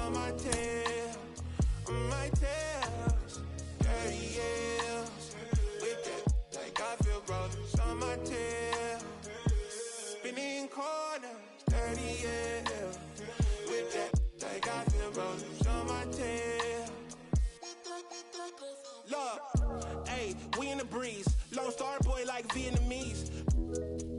on my tail, on my tails. 30 years with that, like I feel rollers on my tail. Spinning corners, 30 years with that, like I feel rollers on my tail. Look, hey, we in the breeze. Lone Star boy like Vietnamese.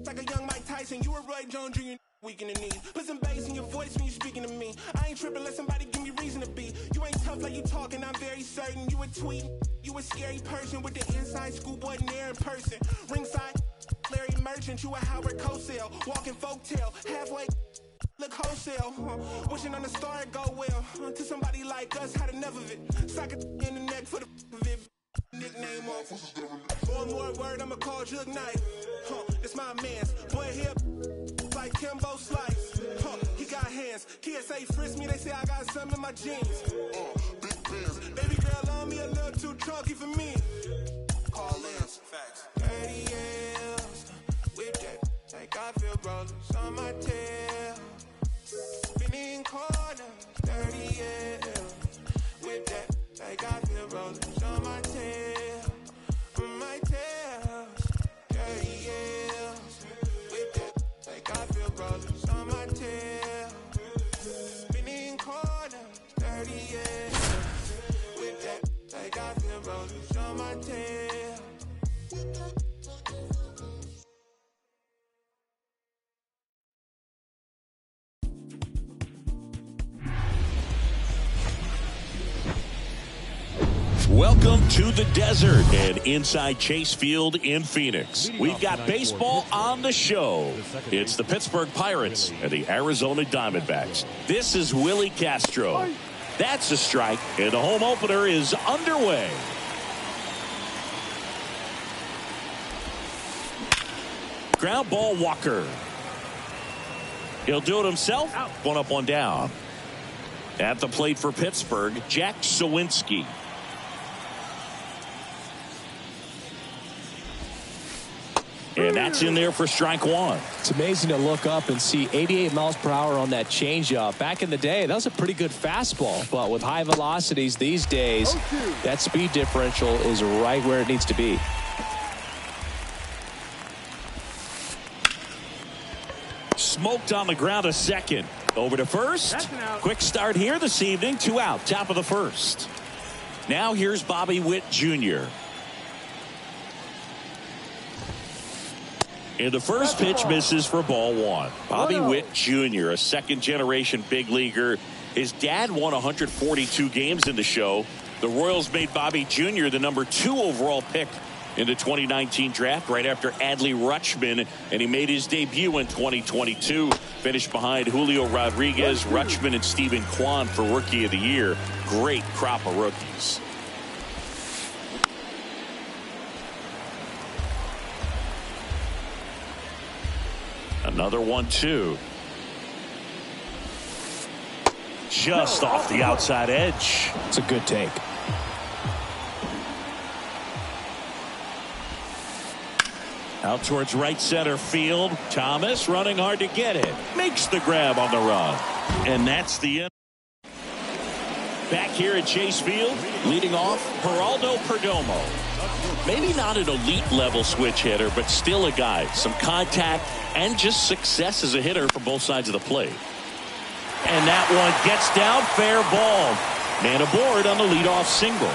Like a young Mike Tyson, you a Roy Jones Jr. Weak in the knees. Put some bass in your voice when you speaking to me. I ain't tripping, let somebody give me reason to be. You ain't tough like you talking, I'm very certain. You a tweet, you a scary person with the inside schoolboy near in person. Ringside, Larry Merchant, you a Howard Cosell. Walking folktale, halfway, look wholesale. Wishing on the star it go well. To somebody like us, had enough of it. Sock it in the neck for the of it. Nickname off. One more word, I'ma call Jug Knight. It's my man's. Boy here like Kimbo Slice. He got hands. KSA frisk me, they say I got some in my jeans. Big pants. Baby girl on me a little too chunky for me. Call Lance. Facts. 30 years with that, like I feel rollers on my tail. Spinning corners, 30 years with that, like I feel rollers on my tail, on my tail. 30 years with that, like I feel rollers on my tail. Spinning corners, 30 years with that, like I feel rollers on my tail. Welcome to the desert and inside Chase Field in Phoenix. We've got baseball on the show. It's the Pittsburgh Pirates and the Arizona Diamondbacks. This is Willie Castro. That's a strike, and the home opener is underway. Ground ball, Walker. He'll do it himself. One up, one down. At the plate for Pittsburgh, Jack Suwinski. And that's in there for strike one. It's amazing to look up and see 88 miles per hour on that changeup. Back in the day, that was a pretty good fastball. But with high velocities these days, that speed differential is right where it needs to be. Smoked on the ground a second. Over to first. Quick start here this evening. 2 out. Top of the first. Now here's Bobby Witt Jr. And the first pitch misses for ball one. Bobby Witt Jr., a second-generation big leaguer. His dad won 142 games in the show. The Royals made Bobby Jr. the number 2 overall pick in the 2019 draft right after Adley Rutschman, and he made his debut in 2022. Finished behind Julio Rodriguez, Rutschman, and Stephen Kwan for Rookie of the Year. Great crop of rookies. Another 1-2. Just off the outside edge. It's a good take. Out towards right center field. Thomas running hard to get it. Makes the grab on the run. And that's the end. Back here at Chase Field, leading off, Geraldo Perdomo. Maybe not an elite level switch hitter, but still a guy. Some contact and just success as a hitter for both sides of the plate. And that one gets down, fair ball. Man aboard on the leadoff single.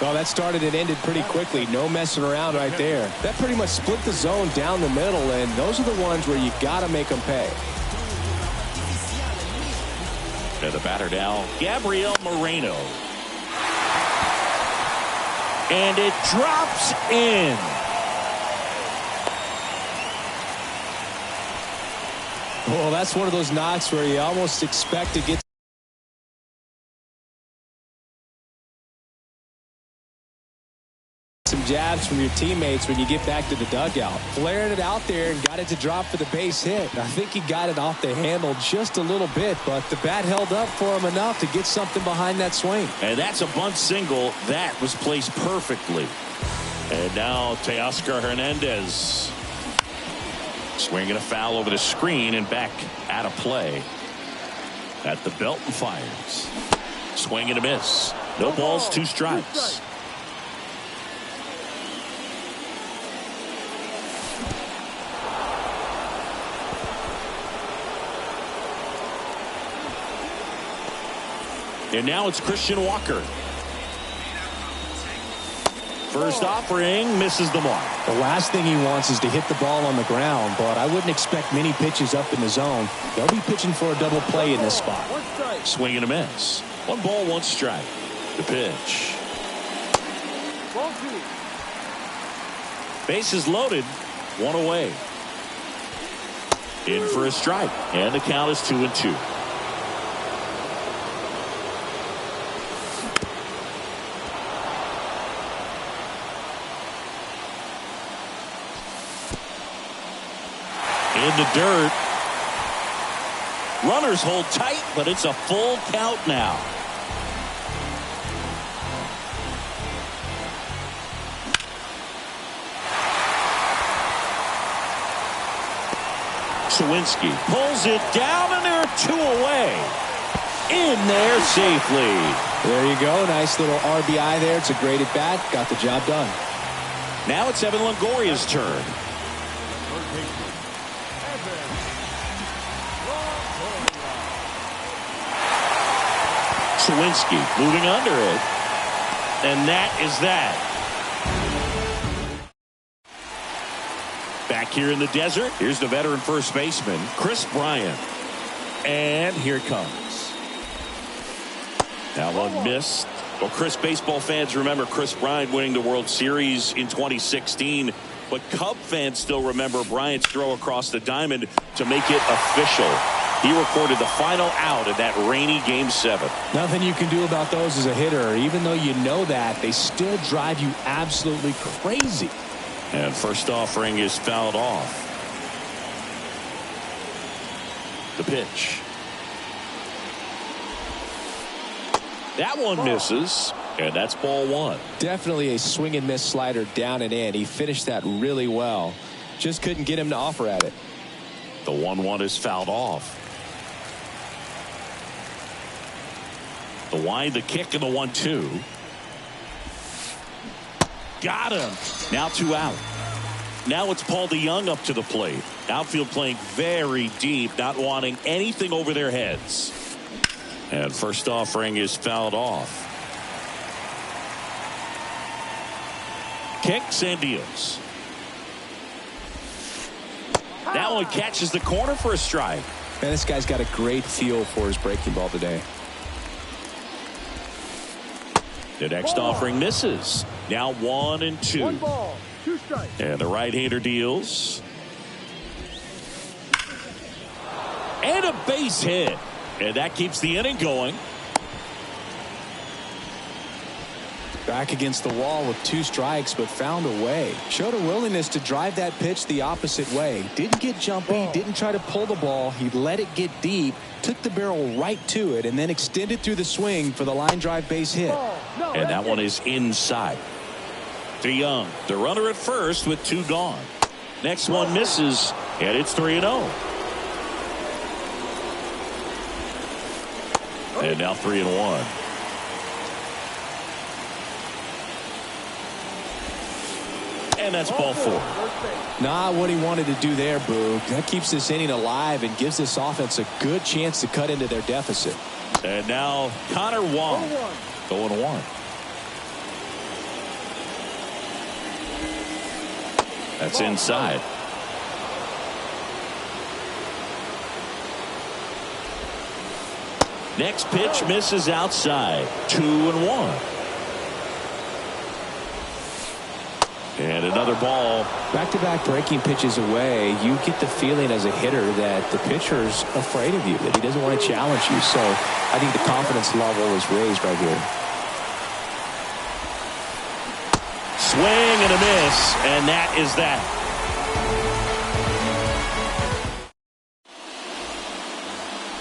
Well, that started and ended pretty quickly. No messing around right there. That pretty much split the zone down the middle, and those are the ones where you got to make them pay. And the batter now, Gabriel Moreno. And it drops in. Well, that's one of those knocks where you almost expect to get some jabs from your teammates when you get back to the dugout. Flared it out there and got it to drop for the base hit. I think he got it off the handle just a little bit, but the bat held up for him enough to get something behind that swing. And that's a bunt single. That was placed perfectly. And now Teoscar Hernandez. Swinging a foul over the screen and back out of play. At the belt and fires. Swing and a miss. No balls, 2 strikes. And now it's Christian Walker. First offering, misses the mark. The last thing he wants is to hit the ball on the ground, but I wouldn't expect many pitches up in the zone. They'll be pitching for a double play in this spot. Swing and a miss. 1 ball, 1 strike. The pitch. Bases loaded. 1 away. In for a strike. And the count is 2-2. In the dirt. Runners hold tight, but it's a full count now. Sawinski pulls it down, and there are 2 away. In there safely. There you go. Nice little RBI there. It's a great at bat. Got the job done. Now it's Evan Longoria's turn. Sawinski moving under it. And that is that. Back here in the desert, here's the veteran first baseman, Kris Bryant. And here it comes. That one missed. Well, Chris, baseball fans remember Kris Bryant winning the World Series in 2016. But Cub fans still remember Bryant's throw across the diamond to make it official. He recorded the final out in that rainy Game 7. Nothing you can do about those as a hitter. Even though you know that, they still drive you absolutely crazy. And first offering is fouled off. The pitch. That one misses, and that's ball 1. Definitely a swing and miss slider down and in. He finished that really well. Just couldn't get him to offer at it. The 1-1 is fouled off. The wind, the kick, and the 1-2. Got him. Now 2 out. Now it's Paul DeJong up to the plate. Outfield playing very deep, not wanting anything over their heads. And first offering is fouled off. Kicks and deals. That one catches the corner for a strike. Man, this guy's got a great feel for his breaking ball today. The next offering misses. Now 1-2. 1 ball, 2 strikes. And the right-hander deals. And a base hit. And that keeps the inning going. Back against the wall with 2 strikes, but found a way. Showed a willingness to drive that pitch the opposite way. Didn't get jumpy, didn't try to pull the ball. He let it get deep, took the barrel right to it, and then extended through the swing for the line drive base hit. And that one is inside. DeJong, the runner at first with 2 gone. Next one misses, and it's 3-0. And now 3-1. And that's ball 4. Not what he wanted to do there, Boog. That keeps this inning alive and gives this offense a good chance to cut into their deficit. And now Connor Wong, 0-1. That's inside. Next pitch misses outside. 2-1. And another ball. Back-to-back breaking pitches away, you get the feeling as a hitter that the pitcher's afraid of you, that he doesn't want to challenge you. So I think the confidence level is raised right here. Swing and a miss, and that is that.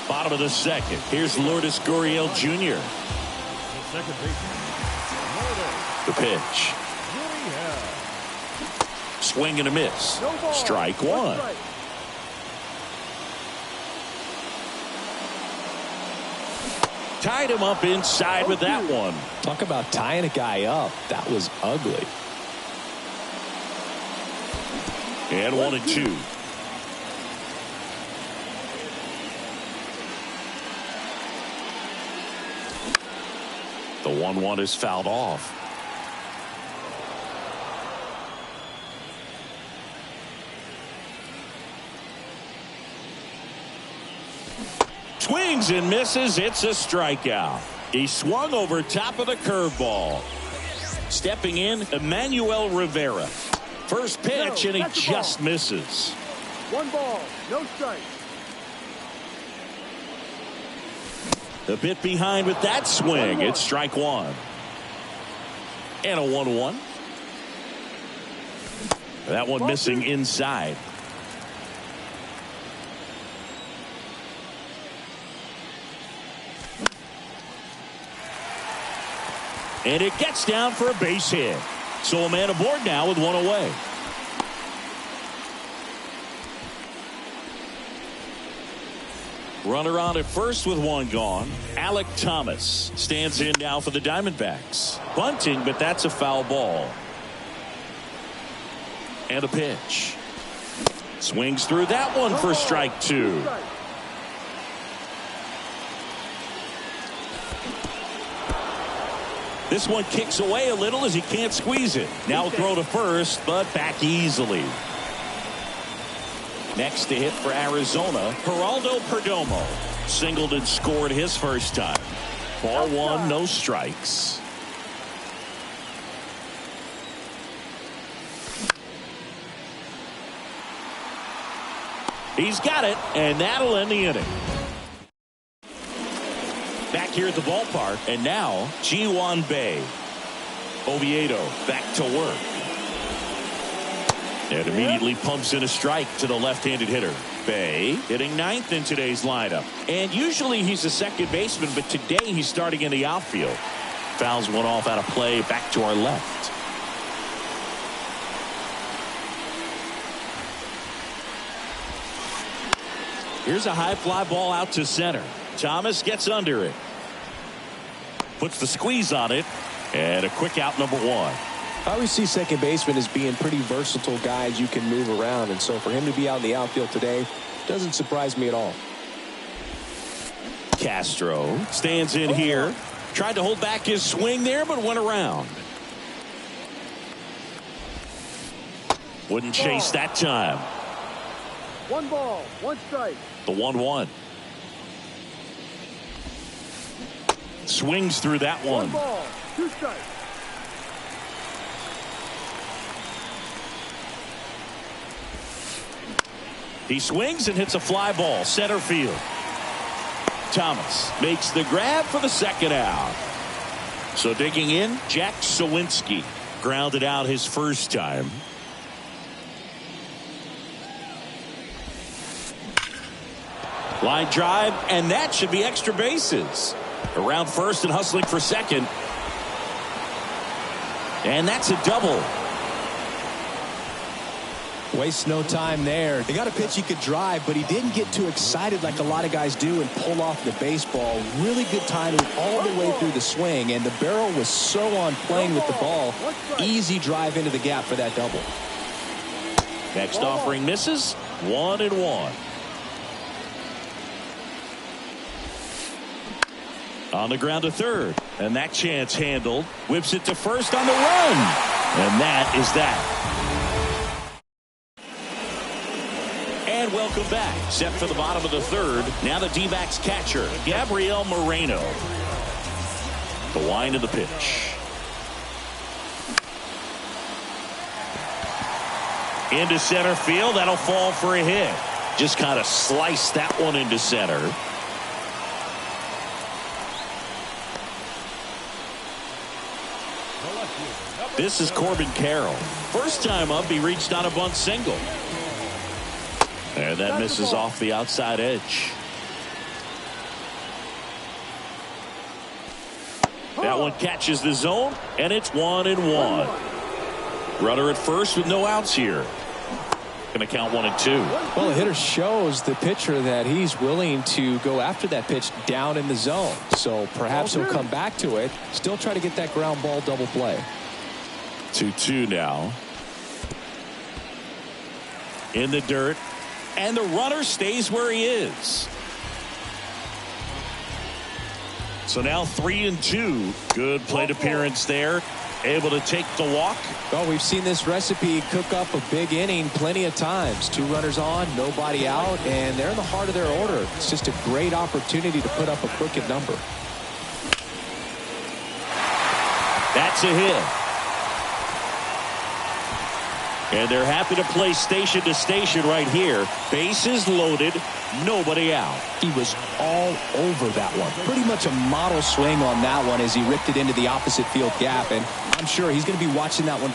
Bottom of the second. Here's Lourdes Gurriel Jr. The pitch. Swing and a miss. Strike 1. Tied him up inside with that one. Talk about tying a guy up. That was ugly. And 1-2. The 1-1 is fouled off. Swings and misses. It's a strikeout. He swung over top of the curveball. Stepping in, Emmanuel Rivera. First pitch, and he just misses. 1 ball, no strike. A bit behind with that swing. It's strike one. And a 1-1. That one missing inside. And it gets down for a base hit. So a man aboard now with one away. Runner on at first with one gone. Alek Thomas stands in now for the Diamondbacks. Bunting, but that's a foul ball. And a pitch. Swings through that one for strike two. This one kicks away a little as he can't squeeze it. Now a throw to first, but back easily. Next to hit for Arizona, Geraldo Perdomo. Singled and scored his first time. Ball one, no strikes. He's got it, and that'll end the inning. Back here at the ballpark, and now Ji-hwan Bae. Oviedo back to work. And immediately pumps in a strike to the left-handed hitter. Bae hitting ninth in today's lineup. And usually he's a second baseman, but today he's starting in the outfield. Fouls one off out of play back to our left. Here's a high fly ball out to center. Thomas gets under it. Puts the squeeze on it. And a quick out, number one. I always see second basemen as being pretty versatile guys you can move around. And so for him to be out in the outfield today doesn't surprise me at all. Castro stands in here. Tried to hold back his swing there, but went around. Wouldn't chase that time. 1 ball, 1 strike. The 1-1. Swings through that one. 1 ball, 2 strikes. He swings and hits a fly ball center field. Thomas makes the grab for the second out. So digging in, Jack Suwinski grounded out his first time. Line drive, and that should be extra bases. Around first and hustling for second. And that's a double. Wastes no time there. They got a pitch he could drive, but he didn't get too excited like a lot of guys do and pull off the baseball. Really good timing all the way through the swing, and the barrel was so on playing with the ball. Easy drive into the gap for that double. Next offering misses. 1-1. On the ground to third, and that chance handled. Whips it to first on the run, and that is that. And welcome back. Set for the bottom of the third. Now the D-backs catcher, Gabriel Moreno. The wind of the pitch. Into center field. That'll fall for a hit. Just kind of sliced that one into center. This is Corbin Carroll. First time up, he reached on a bunt single. And that misses off the outside edge. That one catches the zone, and it's 1-1. Runner at first with no outs here. Going to count 1-2. Well, the hitter shows the pitcher that he's willing to go after that pitch down in the zone. So perhaps he'll come back to it. Still try to get that ground ball double play. 2-2 now. In the dirt. And the runner stays where he is. So now 3-2. Good plate appearance there. Able to take the walk. Well, we've seen this recipe cook up a big inning plenty of times. 2 runners on, nobody out, and they're in the heart of their order. It's just a great opportunity to put up a crooked number. That's a hit. And they're happy to play station to station right here. Bases loaded, nobody out. He was all over that one. Pretty much a model swing on that one as he ripped it into the opposite field gap. And I'm sure he's going to be watching that one.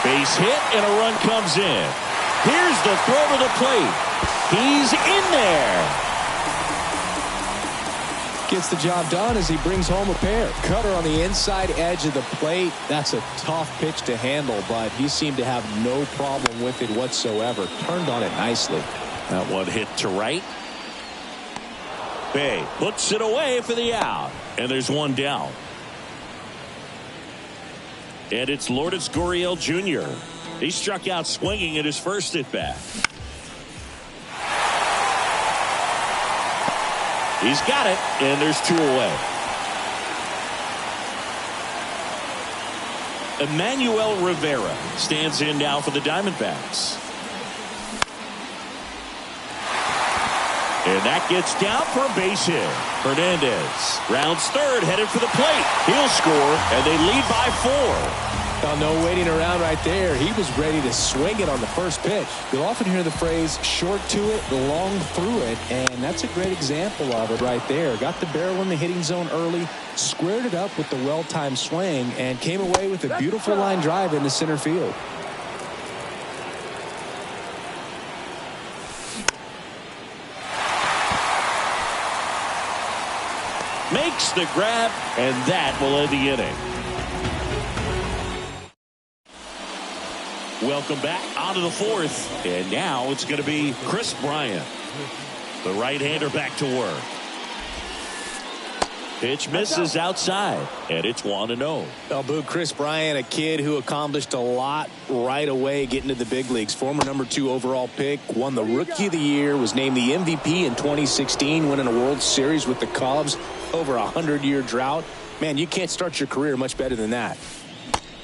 Base hit and a run comes in. Here's the throw to the plate. He's in there. Gets the job done as he brings home a pair. Cutter on the inside edge of the plate. That's a tough pitch to handle, but he seemed to have no problem with it whatsoever. Turned on it nicely. That one hit to right. Bay puts it away for the out. And there's one down. And it's Lourdes Gurriel Jr. He struck out swinging at his first at bat. He's got it, and there's 2 away. Emmanuel Rivera stands in now for the Diamondbacks. And that gets down for a base hit. Hernandez rounds third, headed for the plate. He'll score, and they lead by 4. Well, no waiting around right there. He was ready to swing it on the first pitch. You'll often hear the phrase short to it, long through it, and that's a great example of it right there. Got the barrel in the hitting zone early, squared it up with the well-timed swing, and came away with a beautiful line drive into center field. Makes the grab, and that will end the inning. Welcome back onto the 4th, and now it's going to be Kris Bryant, the right-hander, back to work. Pitch misses outside, and it's 1-0. Well, Boo, Kris Bryant, a kid who accomplished a lot right away getting to the big leagues. Former number 2 overall pick, won the Rookie of the Year, was named the MVP in 2016, winning a World Series with the Cubs, over a 100-year drought. Man, you can't start your career much better than that.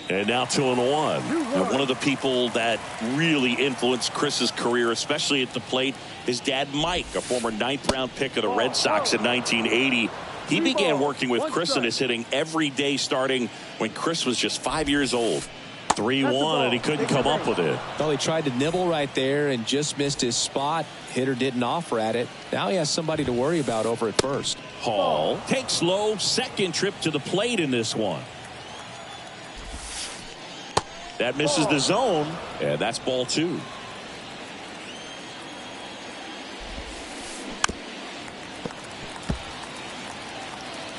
And now 2-1. And one of the people that really influenced Chris's career, especially at the plate, his dad Mike, a former 9th-round pick of the Red Sox in 1980. He began working with Chris in his hitting every day starting when Chris was just 5 years old. 3-1, and he couldn't come up with it. Well, he tried to nibble right there and just missed his spot. Hitter didn't offer at it. Now he has somebody to worry about over at first. Hall takes low, second trip to the plate in this one. That misses the zone, and that's ball 2.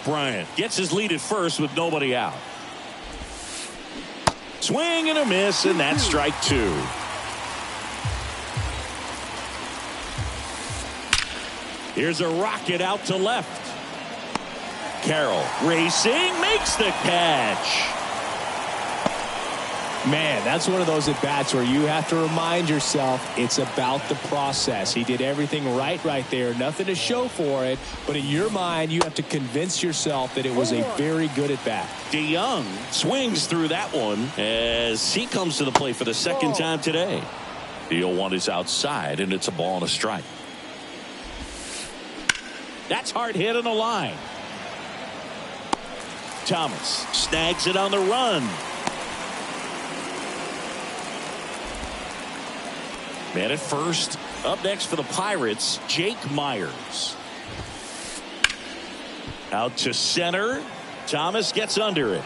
Bryant gets his lead at first with nobody out. Swing and a miss, and that's strike 2. Here's a rocket out to left. Carroll racing, makes the catch. Man, that's one of those at-bats where you have to remind yourself it's about the process. He did everything right there. Nothing to show for it. But in your mind, you have to convince yourself that it was a very good at-bat. DeYoung swings through that one as he comes to the plate for the second time today. The 0-1 is outside, and it's a ball and a strike. That's hard hit on the line. Thomas snags it on the run. Man at first. Up next for the Pirates, Jake Myers. Out to center. Thomas gets under it.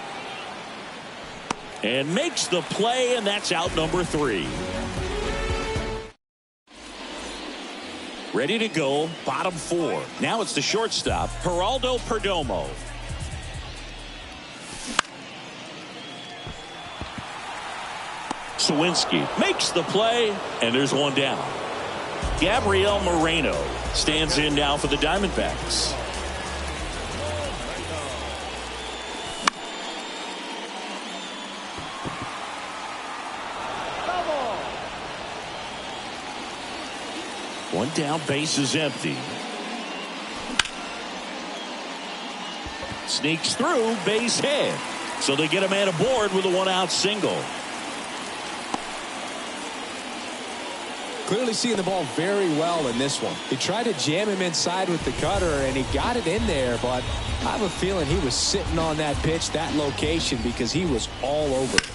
And makes the play, and that's out number 3. Ready to go, bottom 4. Now it's the shortstop, Geraldo Perdomo. Sawinski makes the play, and there's one down. Gabriel Moreno stands in now for the Diamondbacks. One down, base is empty. Sneaks through, base hit. So they get a man aboard with a one-out single. Clearly seeing the ball very well in this one. He tried to jam him inside with the cutter, and he got it in there, but I have a feeling he was sitting on that pitch, that location, because he was all over it.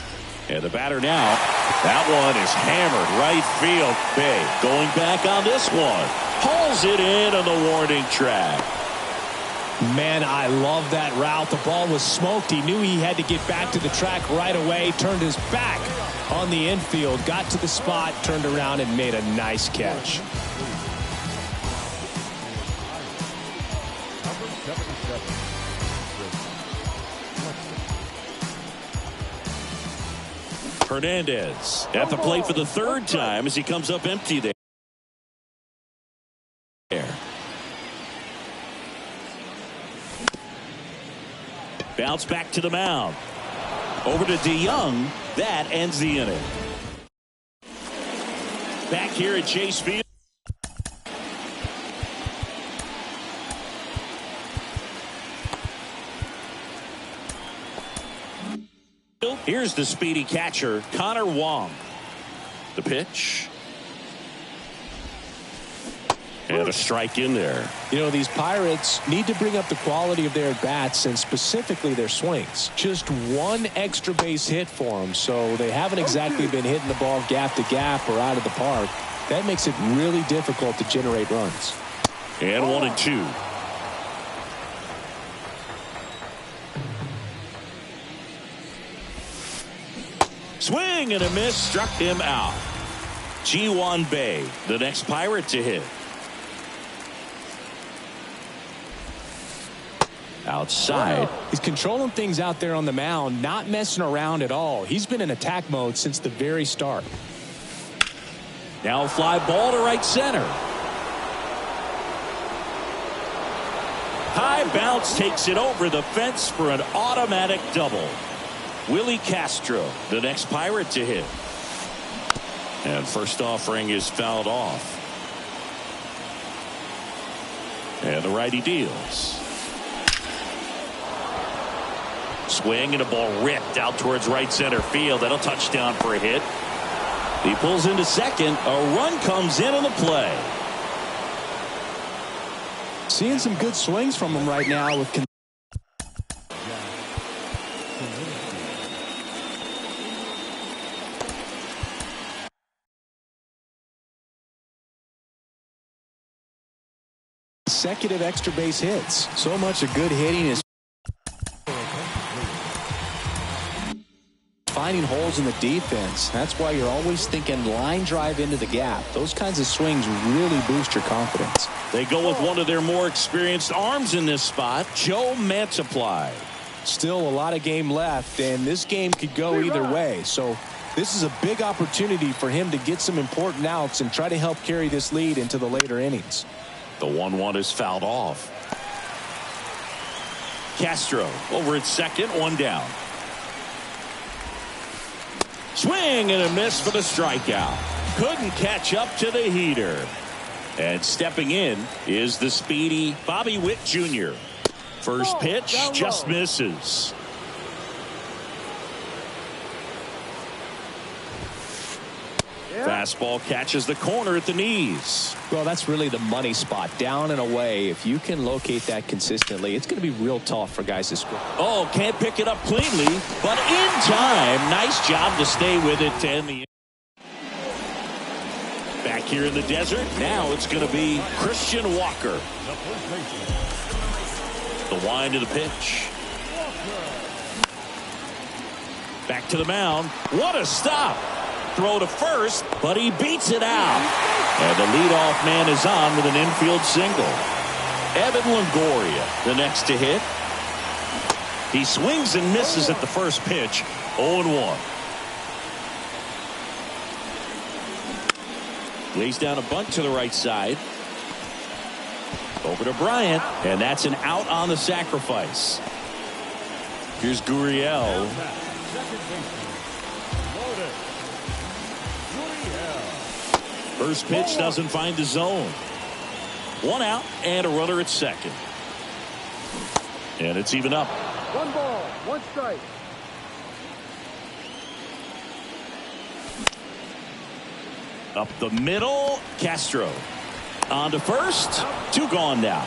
And the batter now, that one is hammered right field. Bay going back on this one. Hauls it in on the warning track. Man, I love that route. The ball was smoked. He knew he had to get back to the track right away. Turned his back on the infield. Got to the spot, turned around, and made a nice catch. Hernandez at the plate for the third time as he comes up empty there. Bounce back to the mound. Over to DeYoung. That ends the inning. Back here at Chase Field. Here's the speedy catcher, Connor Wong. The pitch. And a strike in there. You know, these Pirates need to bring up the quality of their bats and specifically their swings. Just one extra base hit for them, so they haven't exactly been hitting the ball gap to gap or out of the park. That makes it really difficult to generate runs. And 1-2. Swing and a miss, struck him out. Ji-hwan Bae, the next Pirate to hit. Outside. He's controlling things out there on the mound, not messing around at all. He's been in attack mode since the very start. Now fly ball to right center. High bounce takes it over the fence for an automatic double. Willie Castro, the next Pirate to hit. And first offering is fouled off. And the righty deals. Swing and a ball ripped out towards right center field. That'll touchdown for a hit. He pulls into second. A run comes in on the play. Seeing some good swings from him right now with consecutive extra base hits. So much of good hitting is finding holes in the defense. That's why you're always thinking line drive into the gap. Those kinds of swings really boost your confidence. They go with one of their more experienced arms in this spot, Joe Mantiply. Still a lot of game left, and this game could go either way. So this is a big opportunity for him to get some important outs and try to help carry this lead into the later innings. The 1-1 is fouled off. Castro over at second, one down. Swing and a miss for the strikeout. Couldn't catch up to the heater. And stepping in is the speedy Bobby Witt Jr. First pitch just misses. Fastball catches the corner at the knees. Well, that's really the money spot, down and away. If you can locate that consistently, it's going to be real tough for guys to score. Oh, can't pick it up cleanly, but in time. Nice job to stay with it to end the inning. Back here in the desert, now it's going to be Christian Walker. The wind of the pitch. Back to the mound. What a stop. Throw to first, but he beats it out. And the leadoff man is on with an infield single. Evan Longoria, the next to hit. He swings and misses at the first pitch. 0-1. Lays down a bunt to the right side. Over to Bryant, and that's an out on the sacrifice. Here's Gurriel. First pitch doesn't find the zone. One out and a runner at second. And it's even up. 1 ball, 1 strike. Up the middle, Castro. On to first. 2 gone now.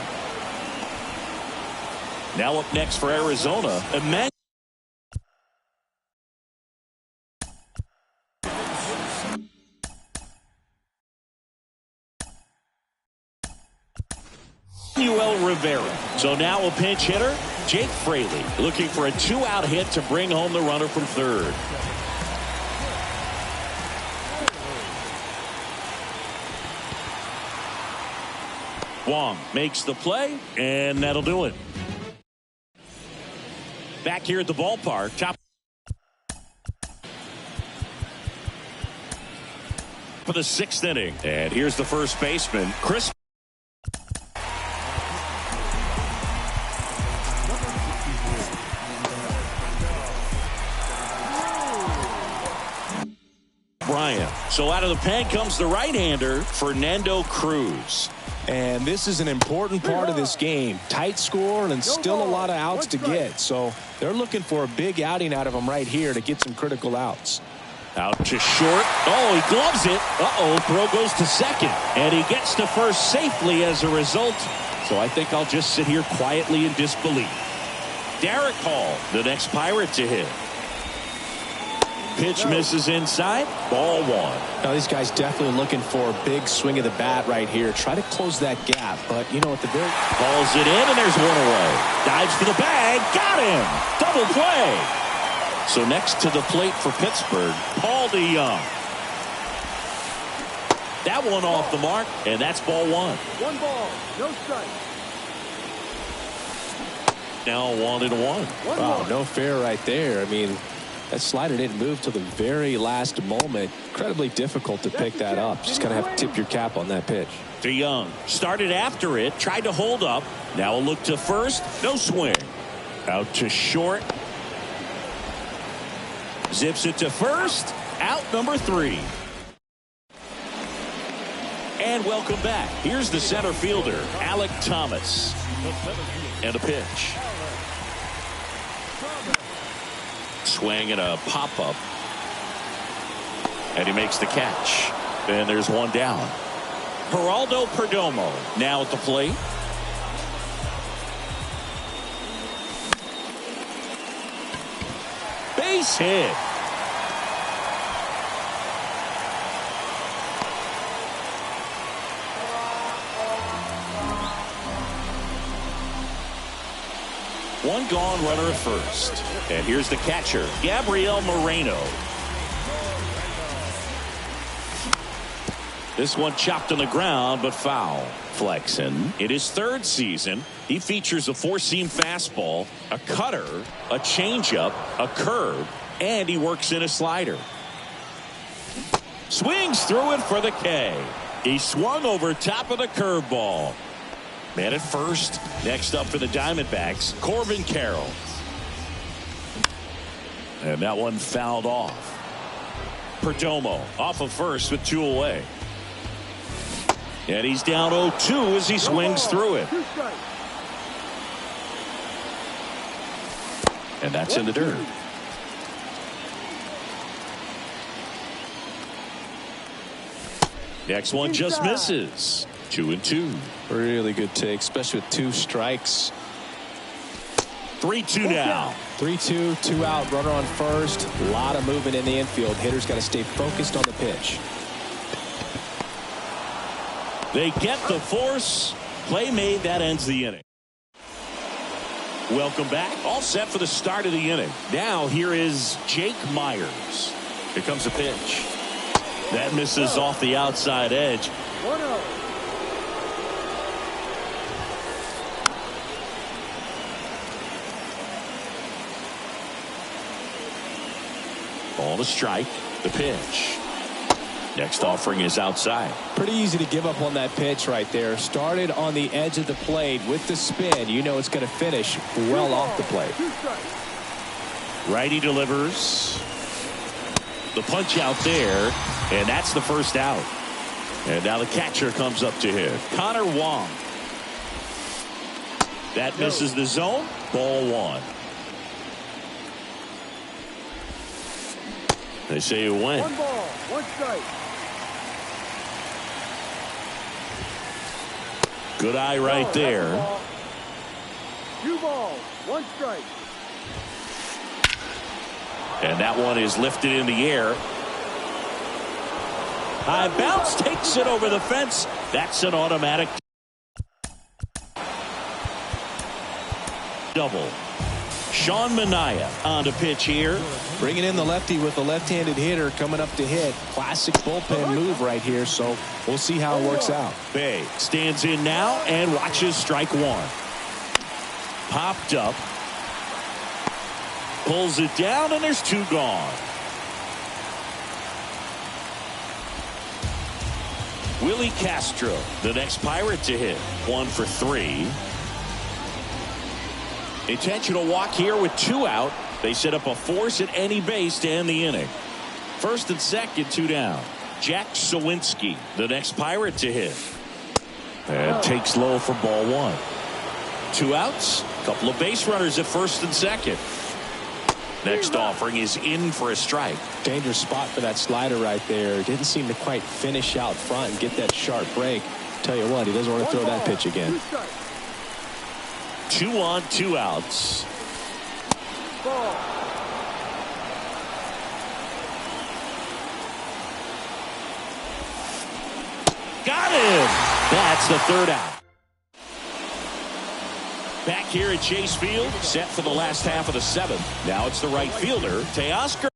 Now up next for Arizona, Emmanuel Rivera. So now a pinch hitter, Jake Fraley, looking for a 2-out hit to bring home the runner from third. Wong makes the play, and that'll do it. Back here at the ballpark, top for the 6th inning. And here's the first baseman, Chris. Bryant. So out of the pen comes the right-hander, Fernando Cruz. And this is an important part of this game. Tight score and still a lot of outs to get. So they're looking for a big outing out of him right here to get some critical outs. Out to short. Oh, he gloves it. Uh-oh, throw goes to second. And he gets to first safely as a result. So I think I'll just sit here quietly in disbelief. Derek Hall, the next Pirate to hit. Pitch misses inside. Ball 1. Now these guys definitely looking for a big swing of the bat right here. Try to close that gap. But, you know, at the very... Calls it in, and there's one away. Dives for the bag. Got him. Double play. So next to the plate for Pittsburgh, Paul DeJong. That one off the mark, and that's ball 1. 1 ball, no strike. Now 1-1. Wow, no fair right there. I mean, that slider didn't move till the very last moment. Incredibly difficult to pick that up. Just kind of have to tip your cap on that pitch. DeJong started after it, tried to hold up. Now a look to first, no swing. Out to short. Zips it to first, out number 3. And welcome back. Here's the center fielder, Alek Thomas. And a pitch. Swing and a pop-up. And he makes the catch. And there's one down. Geraldo Perdomo now at the plate. Base hit. One gone, runner at first. And here's the catcher, Gabriel Moreno. This one chopped on the ground, but foul. Flexen. In his 3rd season, he features a 4-seam fastball, a cutter, a changeup, a curve, and he works in a slider. Swings through it for the K. He swung over top of the curveball. Man at first. Next up for the Diamondbacks, Corbin Carroll. And that one fouled off. Perdomo off of first with 2 away. And he's down 0-2 as he swings through it. And that's in the dirt. Next one just misses. 2-2. Really good take, especially with 2 strikes. 3-2 now. 3-2, 2 out, runner on first. A lot of movement in the infield. Hitters got to stay focused on the pitch. They get the force. Play made. That ends the inning. Welcome back. All set for the start of the inning. Now here is Jake Myers. Here comes a pitch. That misses off the outside edge. 1-0. Ball to strike. The pitch. Next offering is outside. Pretty easy to give up on that pitch right there. Started on the edge of the plate with the spin. You know it's going to finish well off the plate. Righty delivers. The punch out there, and that's the first out. And now the catcher comes up to hit. Connor Wong. That misses the zone. Ball one. They say you win. 1 ball, 1 strike. Good eye right there. 2 balls, 1 strike. And that one is lifted in the air. High bounce takes it over the fence. That's an automatic double. Sean Manaea on to pitch here. Bringing in the lefty with the left-handed hitter coming up to hit. Classic bullpen move right here, so we'll see how it works out. Bay stands in now and watches strike one. Popped up. Pulls it down, and there's 2 gone. Willie Castro, the next Pirate to hit. 1 for 3. Intentional walk here with 2 out. They set up a force at any base to end the inning. First and second, 2 down. Jack Sawinski, the next Pirate to hit. And takes low for ball 1. 2 outs. Couple of base runners at first and second. Next offering is in for a strike. Dangerous spot for that slider right there. Didn't seem to quite finish out front and get that sharp break. Tell you what, he doesn't want to throw that pitch again. 2 on, 2 outs. Ball. Got him. That's the 3rd out. Back here at Chase Field, set for the last half of the 7th. Now it's the right fielder, Teoscar.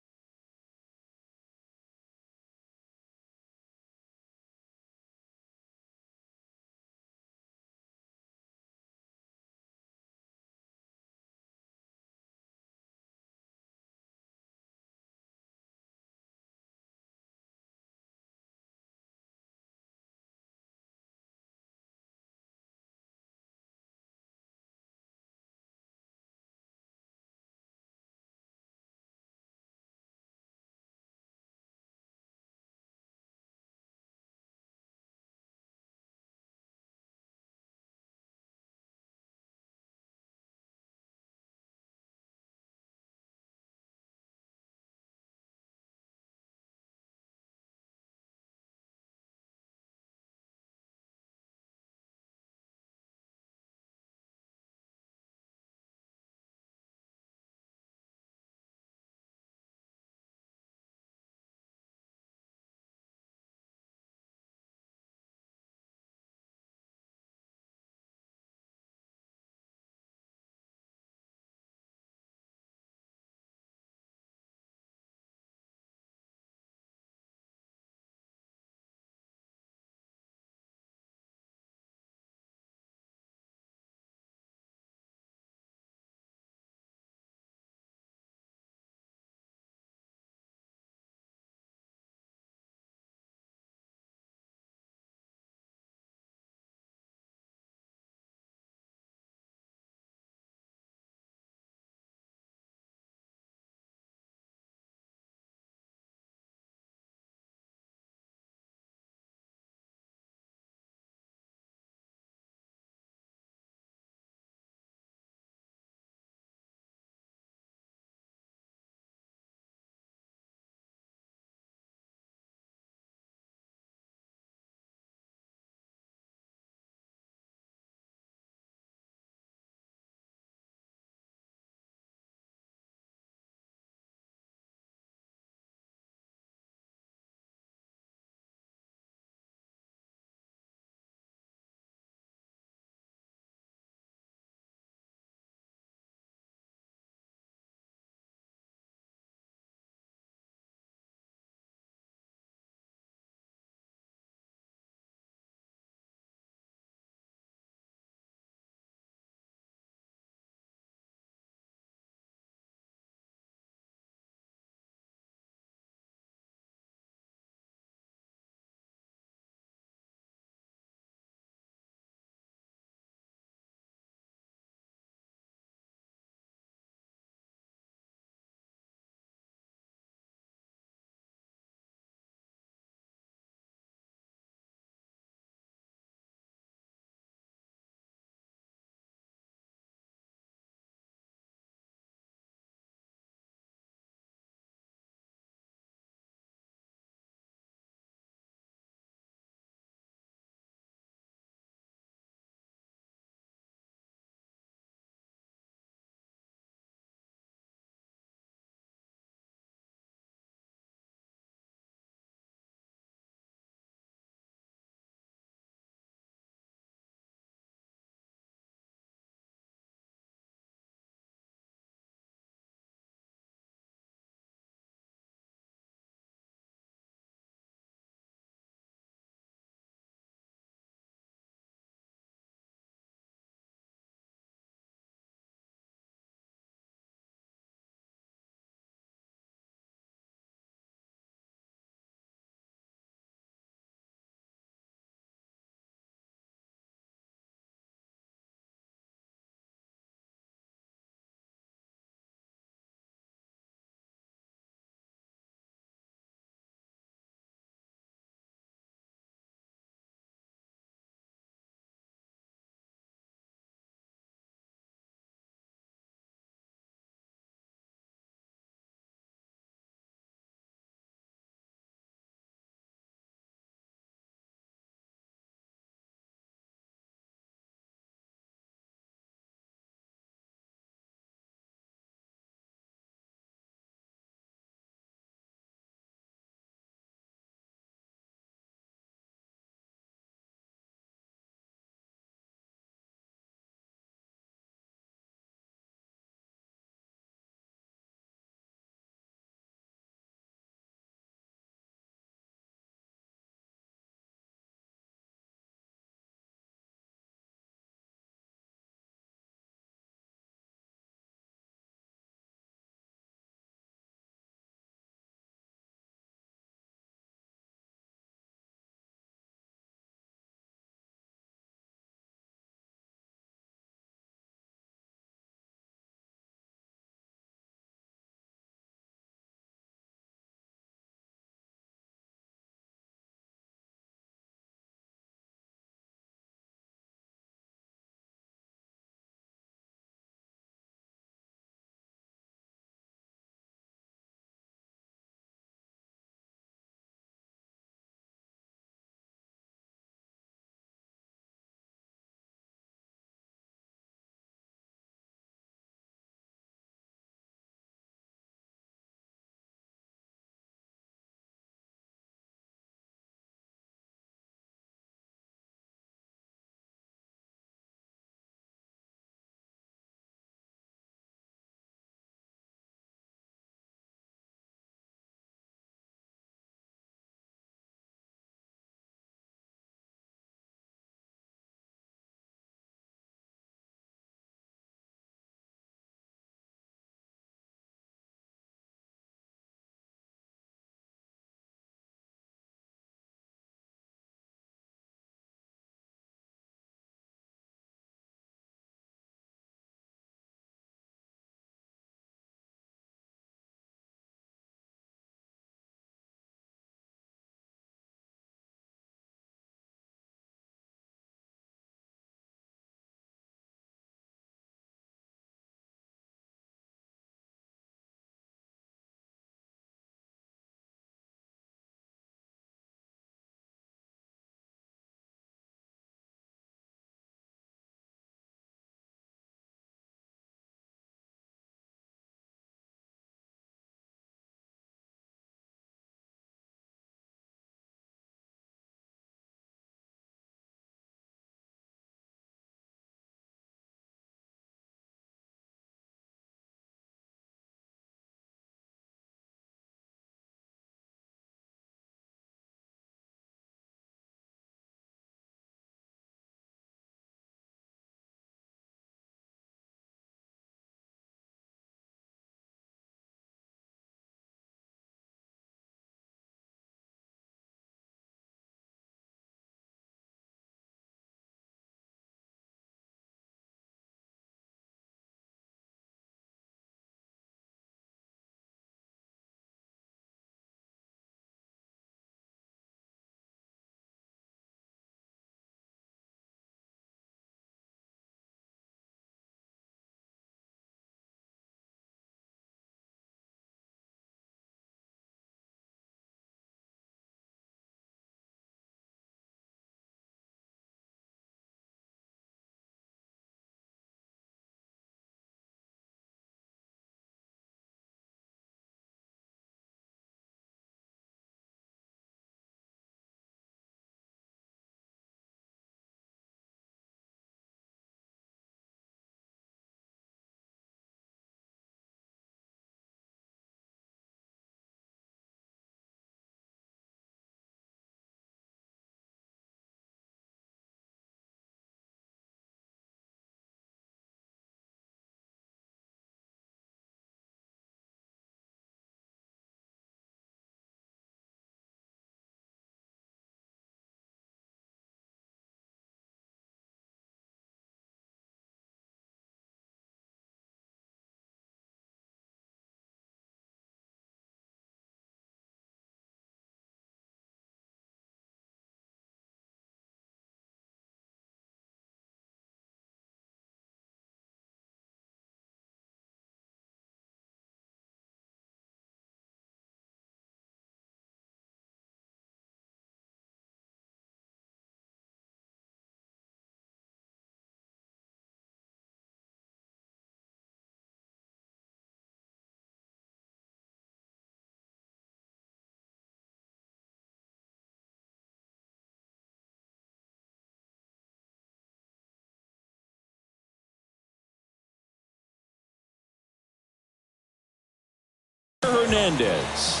Hernandez.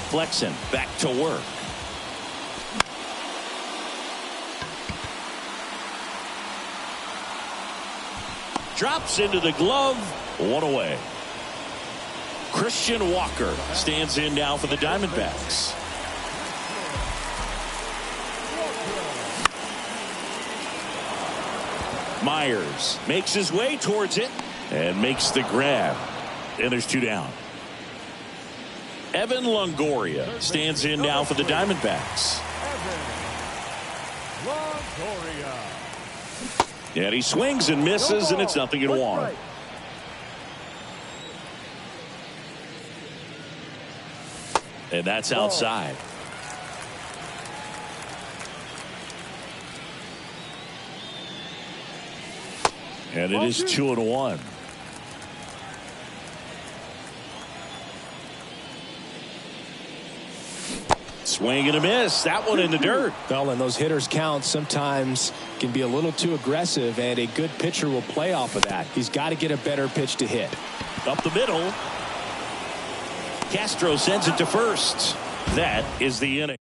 Flexen back to work. Drops into the glove. One away. Christian Walker stands in now for the Diamondbacks. Myers makes his way towards it and makes the grab. And there's 2 down. Evan Longoria stands in now for the Diamondbacks. And he swings and misses, and it's 0-1. And that's outside. And it is 2-1. Swing and a miss. That one in the dirt. Well, and those hitters' counts sometimes can be a little too aggressive, and a good pitcher will play off of that. He's got to get a better pitch to hit. Up the middle. Castro sends it to first. That is the inning.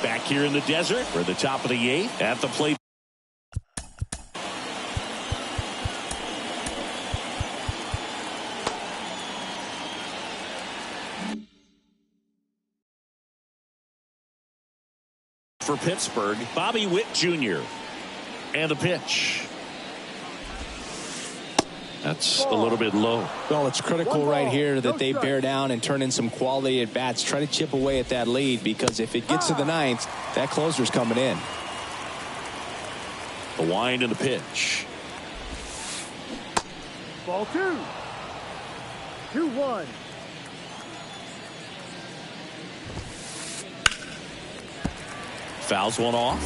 Back here in the desert, we're at the top of the 8th. At the plate. For Pittsburgh, Bobby Witt Jr. And the pitch. That's a little bit low. Well, it's critical right here that they bear down and turn in some quality at bats. Try to chip away at that lead, because if it gets to the 9th, that closer's coming in. The wind and the pitch. Ball 2. 2-1. Fouls one off.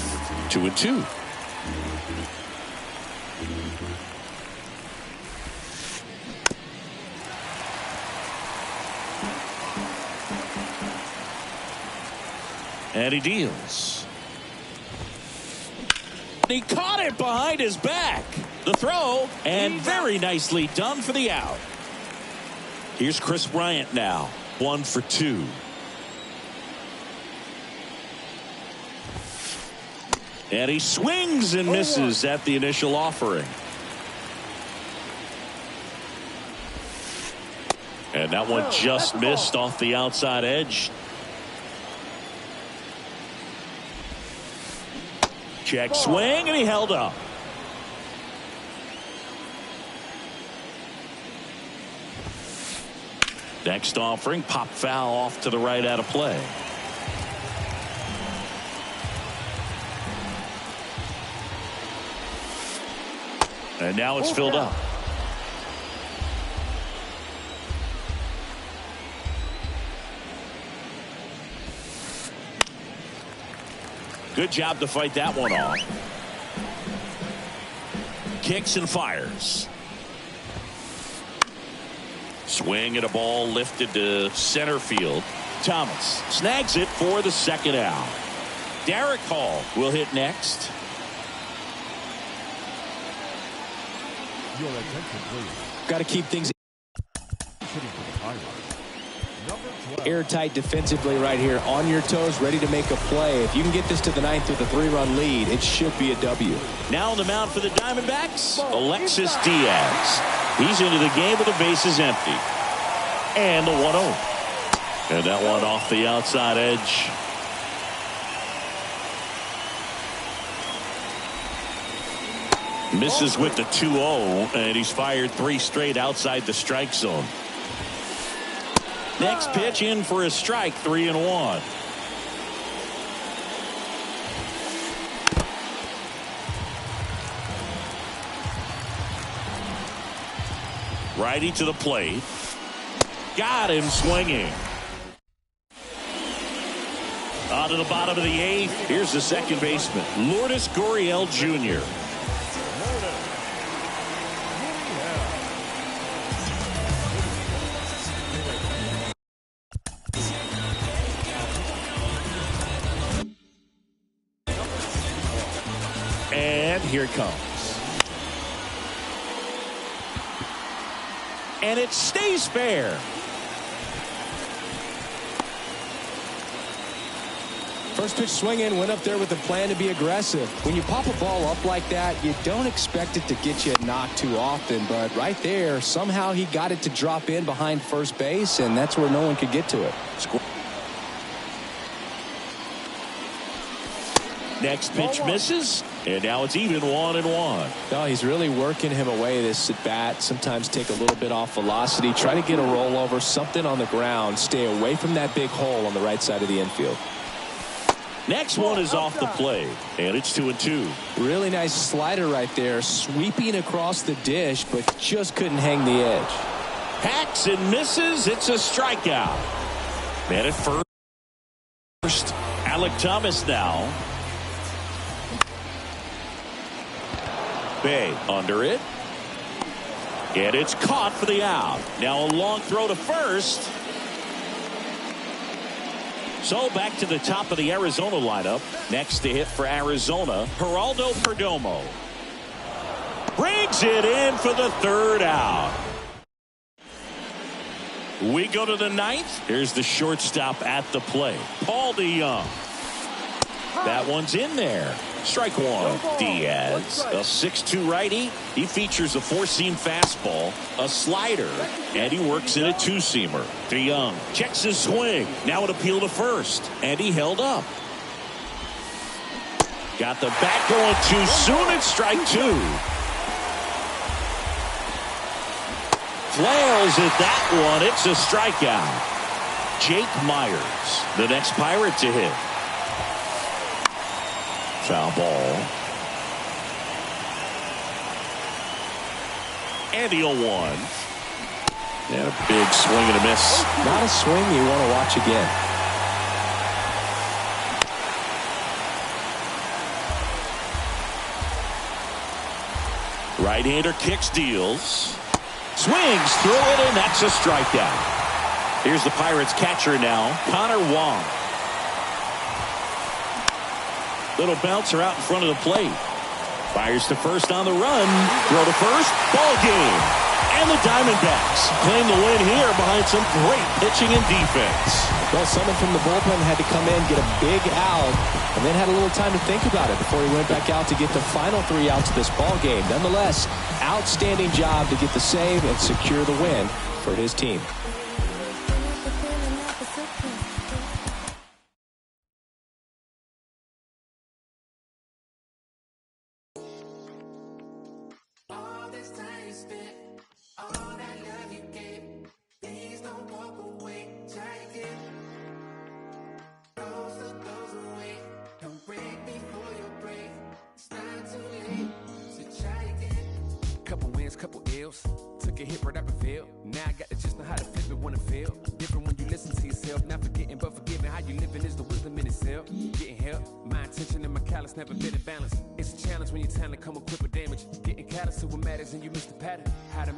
2-2. And he deals. He caught it behind his back. The throw, and very nicely done for the out. Here's Chris Bryant now. 1 for 2. And he swings and misses at the initial offering. And that one just missed off the outside edge. Check swing, and he held up. Next offering, pop foul off to the right out of play. And now it's filled up. Good job to fight that one off. Kicks and fires. Swing at a ball lifted to center field. Thomas snags it for the 2nd out. Derek Hall will hit next. Your attention, please. Got to keep things airtight defensively right here, on your toes, ready to make a play. If you can get this to the 9th with a 3-run lead, it should be a W. Now on the mound for the Diamondbacks, Alexis Diaz. He's into the game with the bases empty. And the 1-0. And that one off the outside edge. Misses with the 2-0, and he's fired 3 straight outside the strike zone. Next pitch in for a strike, 3-1. Righty to the plate. Got him swinging. On to the bottom of the 8th. Here's the second baseman, Lourdes Gurriel Jr. And here it comes. and it stays fair. First pitch swinging, went up there with the plan to be aggressive. When you pop a ball up like that, you don't expect it to get you a knock too often, but right there, somehow he got it to drop in behind first base, and that's where no one could get to it. Next pitch misses, and now it's even 1-1. No, he's really working him away this at bat. Sometimes take a little bit off velocity, try to get a rollover, something on the ground, stay away from that big hole on the right side of the infield. Next one is off the plate, and it's 2-2. Really nice slider right there, sweeping across the dish, but just couldn't hang the edge. Hacks and misses. It's a strikeout. Man at first. Alek Thomas now. Bay under it. And it's caught for the out. Now a long throw to first. So back to the top of the Arizona lineup. Next to hit for Arizona, Geraldo Perdomo. Brings it in for the third out. We go to the ninth. Here's the shortstop at the plate, Paul DeJong. That one's in there. Strike one. Diaz, a 6'2 righty. He features a four-seam fastball, a slider, and he works in a two-seamer. DeJong checks his swing. Now an appeal to first, and he held up. Got the bat going too soon. It's strike two. Flails at that one. It's a strikeout. Jake Myers, the next Pirate to hit. Foul ball. And the 0-1. And a big swing and a miss. Not a swing you want to watch again. Right-hander kicks, deals. Swings through it, and that's a strikeout. Here's the Pirates catcher now, Connor Wong. Little bouncer out in front of the plate. Fires to first on the run. Throw to first. Ball game. And the Diamondbacks claim the win here behind some great pitching and defense. Well, someone from the bullpen had to come in, get a big out, and then had a little time to think about it before he went back out to get the final 3 outs of this ball game. Nonetheless, outstanding job to get the save and secure the win for his team. Couple wins, couple ills. Took a hit right up the field. Now I got to just know how to flip it when I feel. Different when you listen to yourself. Not forgetting but forgiving. How you living is the wisdom in itself. Getting help. My intention and my callous never been in balance. It's a challenge when your talent come equipped with damage. Getting callous to what matters and you miss the pattern. How to